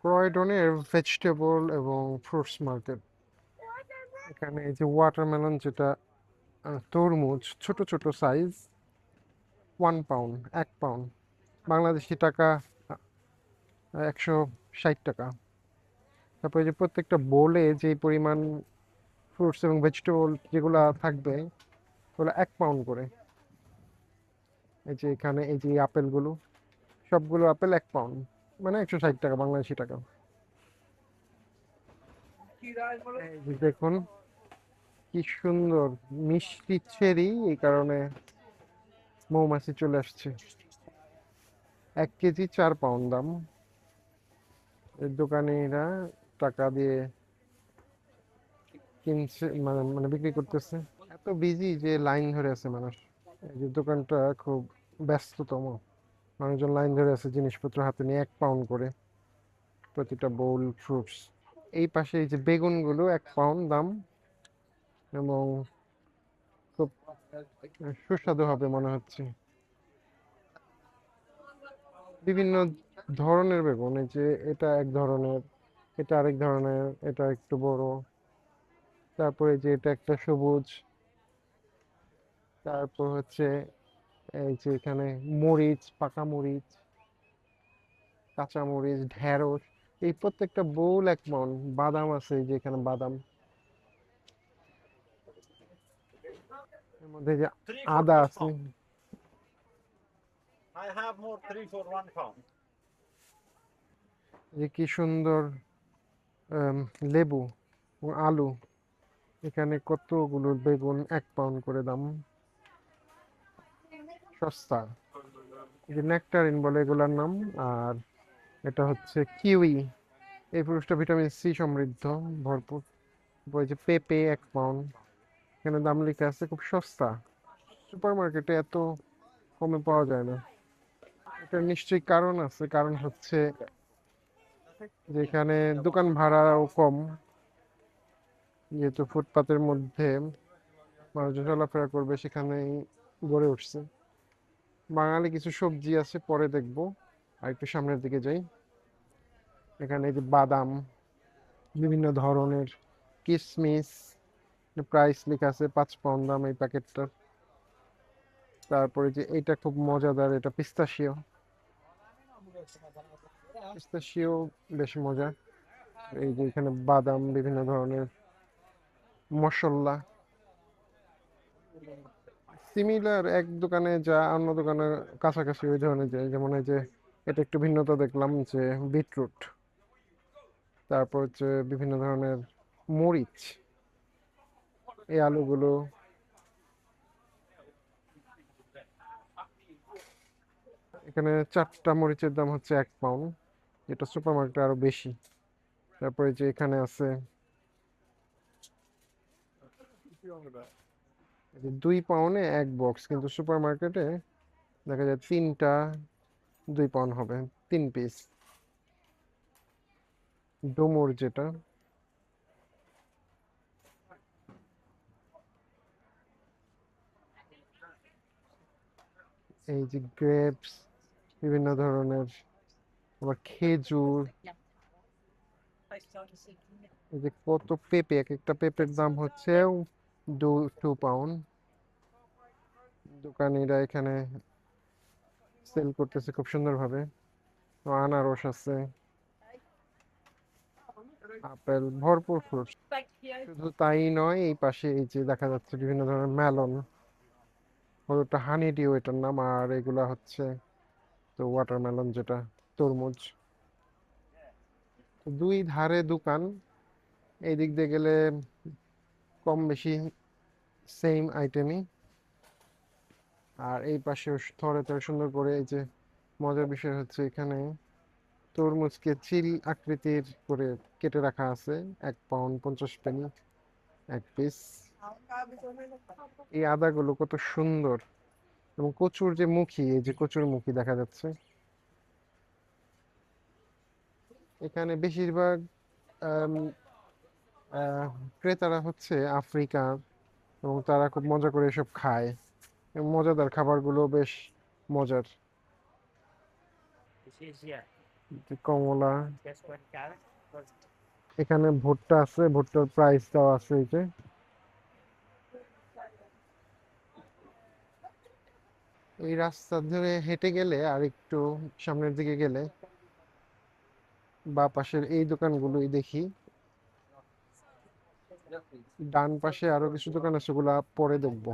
ক্রয়ডনের vegetable এবং fruits market. এখানে এই যে ওয়াটারমেলন, যেটা তরমুজ, ছোট ছোট সাইজ, 1 পাউন্ড, 1 পাউন্ড, বাংলাদেশি টাকা 160 টাকা। তারপরে যে প্রত্যেকটা বোলে যে পরিমাণ ফ্রুটস এবং ভেজিটেবল যেগুলো থাকবে, ওগুলো 1 পাউন্ড করে। এই যে এখানে এই যে আপেলগুলো, সবগুলো আপেল 1 পাউন্ড, মানে 160 টাকা বাংলাদেশি টাকা। এই যে দেখুন কি সুন্দর মিষ্টি চেরি, এই কারণে মৌমাছি চলে আসছে। 1 কেজি 4 পাউন্ড দাম। এই দোকানিরা টাকা দিয়ে কিনছে, মানে মানে বিক্রি করতেছে। এত বিজি যে লাইন ধরে আছে মানুষ। এই যে দোকানটা খুব ব্যস্ততম, মানুষজন লাইন ধরে আছে জিনিসপত্র হাতে নিয়ে, 1 পাউন্ড করে প্রতিটা বোল ফ্রুটস। এই পাশে এই যে বেগুনগুলো 1 পাউন্ড দাম, এবং খুব সুস্বাদু হবে মনে হচ্ছে। বিভিন্ন ধরনের বেগুন, এই যে এটা এক ধরনের, এটা আরেক ধরনের, এটা একটু বড়, তারপরে যে এটা একটা সবুজ, তারপর হচ্ছে এই যে এখানে মরিচ, পাকা মরিচ, কাঁচা মরিচ, ঢেঁড়স, এই প্রত্যেকটা বোল 1 পাউন্ড। বাদাম আছে, এই যে এখানে বাদাম, এর মধ্যে যে Three for আদা one আছে। pound. I have more three for 1 pound. যে কি সুন্দর লেবু এবং আলু। এখানে কতগুলো বেগুন, 1 পাউন্ড করে দাম, সস্তা। এই যে নেকটারিন বলে এগুলার নাম। আর এটা হচ্ছে কিউই, এই ফ্রুটসটা ভিটামিন সি সমৃদ্ধ, ভরপুর। ওই যে পেঁপে 1 পাউন্ড, এখানে দাম লেখা আছে, খুব সস্তা। সুপার মার্কেটে এত কমে পাওয়া যায় না। এটার নিশ্চয়ই কারণ আছে, কারণ হচ্ছে যে এখানে দোকান ভাড়াও কম, যেহেতু ফুটপাতের মধ্যে মানুষজন চলাফেরা করবে, সেখানেই গড়ে উঠছে। বাঙালি কিছু সবজি আছে, পরে দেখবো। আর একটু সামনের দিকে যাই। এখানে এই যে বাদাম, বিভিন্ন ধরনের কিশমিশ, প্রাইস লেখা আছে, 5 পাউন্ড দাম এই প্যাকেটটার। তারপরে যে এটা খুব মজাদার, এটা পিস্তাশিও, পিস্তাশিও বেশ মজা। এই যে এখানে বাদাম, বিভিন্ন ধরনের মশলা, সিমিলার এক দোকানে যা অন্য দোকানের কাছাকাছি ওই ধরনের যায়। যেমন এই যে এটা একটু ভিন্নতা দেখলাম, যে বিটরুট, তারপর হচ্ছে বিভিন্ন ধরনের মরিচ, এই আলুগুলো। এখানে 4টা মরিচের দাম হচ্ছে 1 পাউন্ড, যেটা সুপার মার্কেটে আরো বেশি। তারপরে যে এখানে আছে এই যে 2 পাউন্ডে 1 বক্স, কিন্তু সুপার মার্কেটে দেখা যায় 3টা 2 পাউন্ড হবে, 3 পিস। ডুমুর যেটা, এই যে গ্রেপস, বিভিন্ন ধরনের, আবার খেজুর। এই যে কত পেঁপে, এক একটা পেঁপের দাম হচ্ছে 2 পাউন্ড। দোকানিরা এখানে সেল করতেছে খুব সুন্দরভাবে। তো আনারস আছে, আপেল, ভরপুর ফ্রুট। শুধু তাই নয়, এই পাশে এই যে দেখা যাচ্ছে বিভিন্ন ধরনের মেলন, ওটা হানি ডিউ এটার নাম, আর এগুলা হচ্ছে তো ওয়াটারমেলন, যেটা তরমুজ। তো দুই ধারে দোকান, এই দিক দিয়ে গেলে কম বেশি সেম আইটেমই। আর এই পাশে থরে থরে সুন্দর করে, এই যে মজার বিষয় হচ্ছে এখানে তরমুজকে চিল আকৃতির করে কেটে রাখা আছে, 1 পাউন্ড 50 পেনি 1 পিস। এই আদাগুলো কত সুন্দর, এবং কচুর যে মুখী, এই যে কচুর মুখী দেখা যাচ্ছে। এখানে বেশিরভাগ আম, আহ, ক্রেতারা হচ্ছে আফ্রিকার, এবং তারা খুব মজা করে এসব খায়, এবং মজাদার খাবারগুলো বেশ মজার। This is, yeah. যে কমলা, এখানে ভুট্টা আছে, ভুট্টার প্রাইস দেওয়া আছে এই যে। এই রাস্তা ধরে হেঁটে গেলে আর একটু সামনের দিকে গেলে বা পাশের এই দোকানগুলোই দেখি, ডান পাশে আরো কিছু দোকান আছে, সেগুলা পরে দেখবো।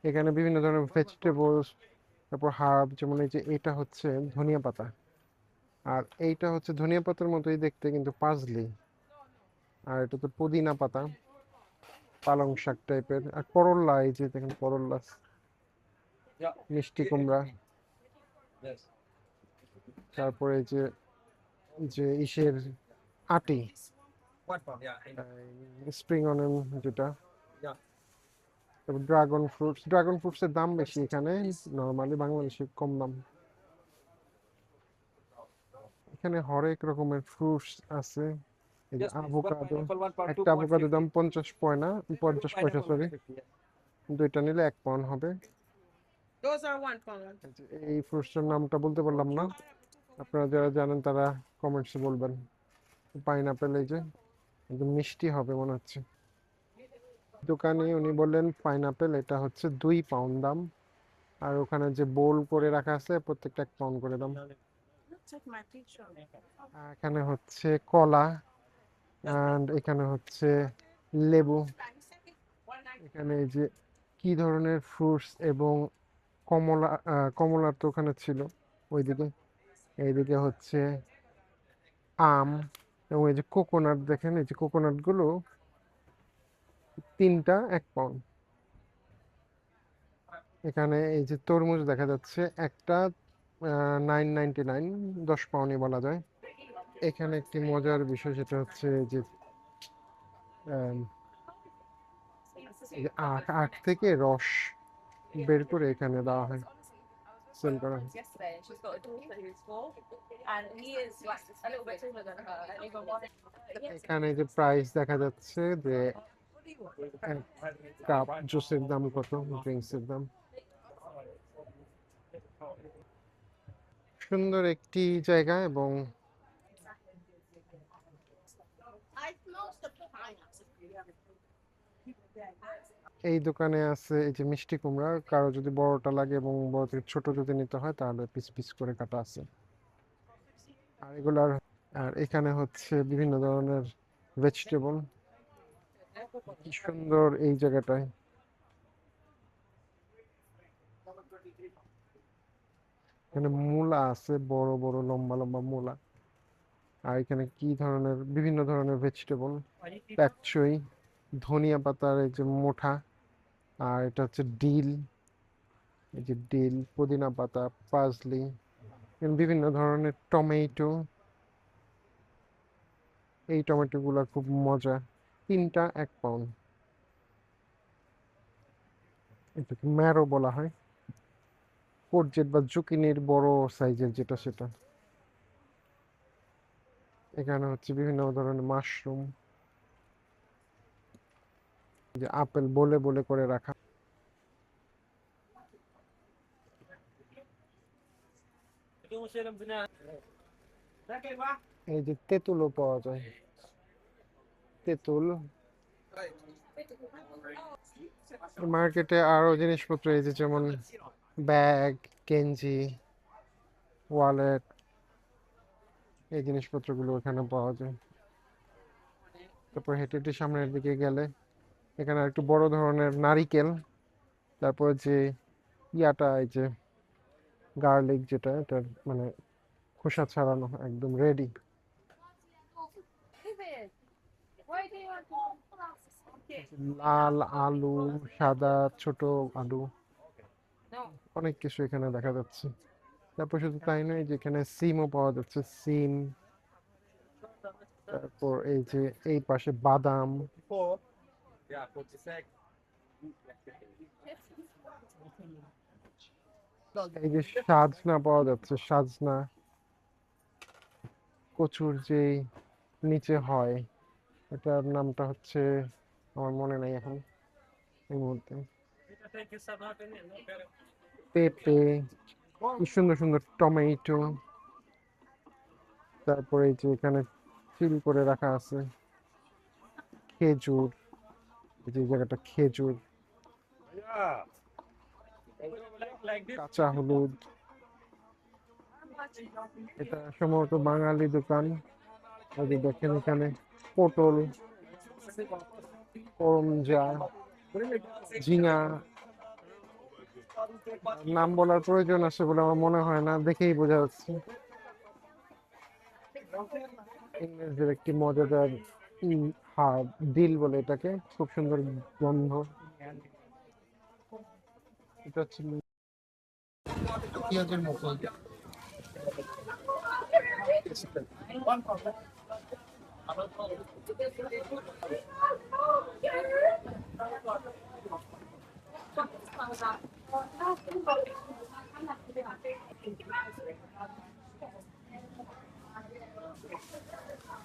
এখানে বিভিন্ন ধরনের ভেজিটেবলস, তারপর হার্ব, যেমন এই যে এটা হচ্ছে ধনিয়া পাতা, আর এইটা হচ্ছে ধনিয়া পাতার মতোই দেখতে কিন্তু পাজলি, আর এটা তো পুদিনা পাতা, পালং শাক টাইপের। আর করল্লা, এই যে দেখেন করল্লা, মিষ্টি কুমড়া, তারপরে এই যে যে ইসের আটি, স্প্রিং অনিয়ন যেটা, তারপর ড্রাগন ফ্রুটসের দাম বেশি এখানে, নর্মালি বাংলাদেশে কম দাম। এখানে হরেক রকমের ফ্রুটস আছে। এই যে আভোকাডো, একটা আভোকাডোর দাম 50 পয়সা, সরি, দুইটা নিলে 1 পাউন্ড হবে। Those are 1 pound. এই যে এই ফ্রুটসটার নামটা বলতে পারলাম না, আপনারা যারা জানেন তারা কমেন্টসে বলবেন। পাইনাপেল, এই যে একদম মিষ্টি হবে মনে হচ্ছে। দোকানে উনি বললেন পাইনাপেল এটা হচ্ছে 2 পাউন্ড দাম, আর ওখানে যে বোল করে রাখা আছে প্রত্যেকটা 1 পাউন্ড করে দাম। Take my picture. আর এখানে হচ্ছে কলা, and এখানে হচ্ছে লেবু। এখানে এই যে কি ধরনের ফ্রুটস এবং কমলা, কমলা তো ওখানে ছিল ওইদিকে, এইদিকে হচ্ছে আম, এবং এই যে কোকোনাট, দেখেন এই যে কোকোনাট গুলো তিনটা 1 পাউন্ড। এখানে এই যে তরমুজ দেখা যাচ্ছে একটা 9.99, 10 পাউন্ডই বলা যায়। এখানে একটি মজার বিষয়, সেটা হচ্ছে যে আম, এই যে আখ থেকে রস বের করে এখানে দেওয়া হয়, সেল করা হয়। Yesterday, and she's got a daughter who's 4, and he is like a little bit taller than her, and even one. এখানে যে প্রাইস দেখা যাচ্ছে যে এক কাপ জুসের দাম কত, ড্রিঙ্কস এর দাম। সুন্দর একটি জায়গা, এবং I most of the pineapples. এই দোকানে আছে এই যে মিষ্টি কুমড়া, কারো যদি বড়টা লাগে এবং বড় থেকে ছোট যদি নিতে হয় তাহলে পিস পিস করে কাটা আছে। আর এগুলার, আর এখানে হচ্ছে বিভিন্ন ধরনের ভেজিটেবল। কি সুন্দর এই জায়গাটায়। এখানে মূলা আছে, বড় বড় লম্বা লম্বা মূলা। আর এখানে কি ধরনের বিভিন্ন ধরনের ভেজিটেবল, প্যাকচই, ধনিয়া পাতার এই যে মোঠা, আর এটা হচ্ছে ডিল, এই যে ডিল, পুদিনা পাতা, পার্সলি, বিভিন্ন ধরনের টমেটো। এই টমেটো গুলা খুব মজা, তিনটা 1 পাউন্ড। এটাকে ম্যারো বলা হয়, কোরজেট বা জুকিনির বড় সাইজের যেটা সেটা। এখানে হচ্ছে বিভিন্ন ধরনের মাশরুম, যে আপেল বলে বলে করে রাখা। এই যে তেঁতুলও পাওয়া যায়, তেঁতুল। মার্কেটে আরো জিনিসপত্র, এই যে যেমন ব্যাগ, গেঞ্জি, ওয়ালেট, এই জিনিসপত্রগুলো এখানে পাওয়া যায়। তারপর হেঁটে হেঁটে সামনের দিকে গেলে এখানে একটু বড় ধরনের নারিকেল, তারপর যে ইয়াটা, এই যে গার্লিক, যেটা এটার মানে খোসা ছাড়ানো একদম ready. Why do you want লাল আলু, সাদা ছোট আলু, No. অনেক কিছু এখানে দেখা যাচ্ছে। তারপর শুধু তাই নয়, যেখানে সিমও পাওয়া যাচ্ছে, সিম। তারপর এই যে এই পাশে বাদাম, Four. Yeah, 46. এই যে সাজনা পাওয়া যাচ্ছে, সাজনা, কচুর যে নিচে হয়, এটার নামটা হচ্ছে আমার মনে নাই এখন এই মুহূর্তে। পেঁপে, কি সুন্দর সুন্দর টমেটো, তারপরে এই যে এখানে চিল করে রাখা আছে খেজুর, এই যে এই জায়গাটা খেজুর, Yeah. Like this. কাঁচা হলুদ। এটা সম্ভবত বাঙালি দোকান। এই যে দেখেন এখানে পটল, করমজা, ঝিঙা, নাম বলার প্রয়োজন আছে বলে আমার মনে হয় না, দেখেই বোঝা যাচ্ছে। ইংরেজদের একটি মজাদার ডিল বলে এটাকে, খুব সুন্দর গন্ধ। এটা হচ্ছে পেঁয়াজের মতো।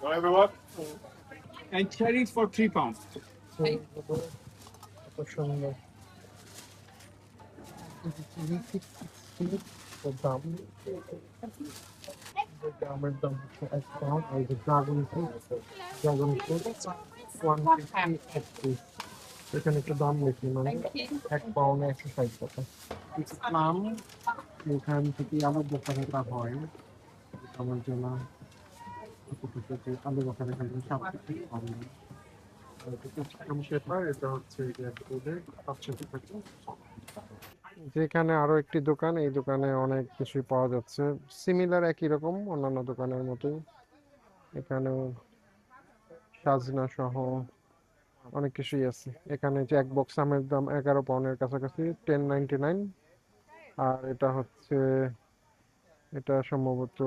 Well, everyone. And cherries for £3. এত সুন্দর দাম। দামের দাম হচ্ছে £1। এই যে ড্রাগন ফ্রুট, ড্রাগন ফ্রুট 150 এখানে একটু দাম বেশি, মানে £1 160 টাকা। ইসলাম এখান থেকে আলু বোখারাটা হয়, আমার জন্য আলু বোখারা এখান থেকে 7 থেকে কম নেই। আর এটা চিকেন পেপার, এটা হচ্ছে যেখানে আরো একটি দোকান, এই দোকানে অনেক কিছুই পাওয়া যাচ্ছে, সিমিলার একই রকম অন্যান্য দোকানের মতোই। এখানে সাজনা সহ অনেক কিছুই আছে। এখানে যে এক বক্স আমের দাম £11 কাছাকাছি, 10.99। আর এটা হচ্ছে, এটা সম্ভবত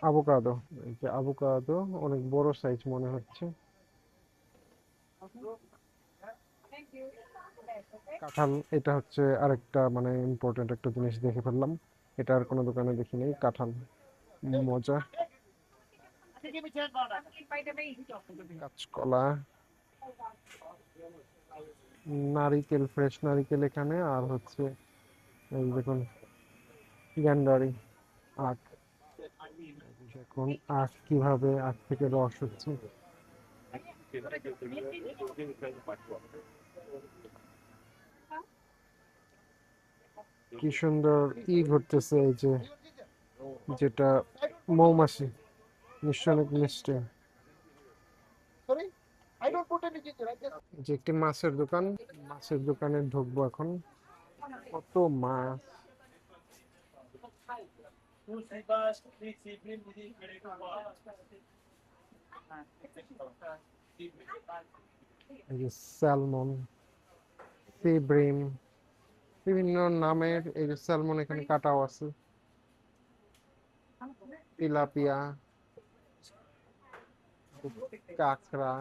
আভোকাডো। এই যে আভোকাডো অনেক বড় সাইজ মনে হচ্ছে। কাঁঠাল, এটা হচ্ছে আরেকটা মানে ইম্পর্টেন্ট একটা জিনিস দেখে ফেললাম, এটা আর কোনো দোকানে দেখি নেই। কাঁঠাল মজা। কাঁচকলা, নারিকেল, ফ্রেশ নারিকেল এখানে। আর হচ্ছে এই দেখুন গ্যান্ডারি আখ, দেখুন আখ কিভাবে আখ থেকে রস হচ্ছে। কি সুন্দর ঘুরতেছে, এই যে যেটা মৌমাছি, নিশ্চয় অনেক মিষ্টি। যে একটি মাছের দোকান, মাছের দোকানে ঢুকবো এখন। কত মাছ! এই যে স্যালমন, সি ব্রিম, বিভিন্ন নামের এই যে স্যালমন এখানে কাটাও আছে, তিলাপিয়া, কাঁকড়া,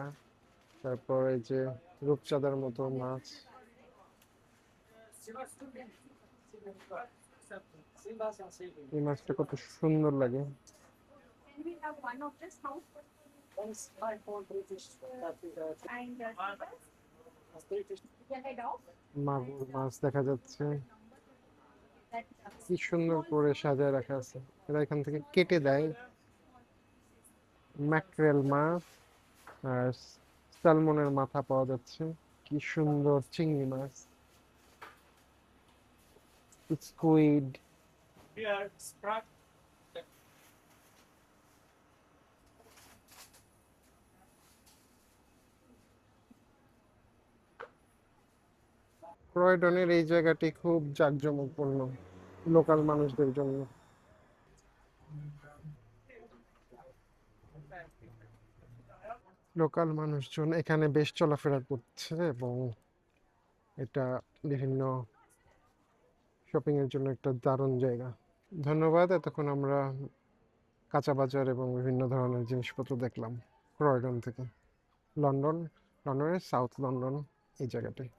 তারপর এই যে রূপচাঁদার মতো মাছ। এই মাছটা কত সুন্দর লাগে। Can we have one of this house? And can I dog? মাগুর মাছ দেখা যাচ্ছে, That কি সুন্দর করে সাজায় রাখা আছে। এরা এখান থেকে কেটে দেয়। ম্যাকরেল মাছ আর স্যালমনের মাথা পাওয়া যাচ্ছে, কি সুন্দর চিংড়ি মাছ, স্কুইড। Here, Sprite. ক্রয়ডনের এই জায়গাটি খুব জাঁকজমকপূর্ণ লোকাল মানুষদের জন্য। লোকাল মানুষজন এখানে বেশ চলাফেরা করছে এবং এটা বিভিন্ন শপিং এর জন্য একটা দারুণ জায়গা। ধন্যবাদ। এতক্ষণ আমরা কাঁচা বাজার এবং বিভিন্ন ধরনের জিনিসপত্র দেখলাম ক্রয়ডন থেকে। লন্ডনের সাউথ লন্ডন এই জায়গাটায়।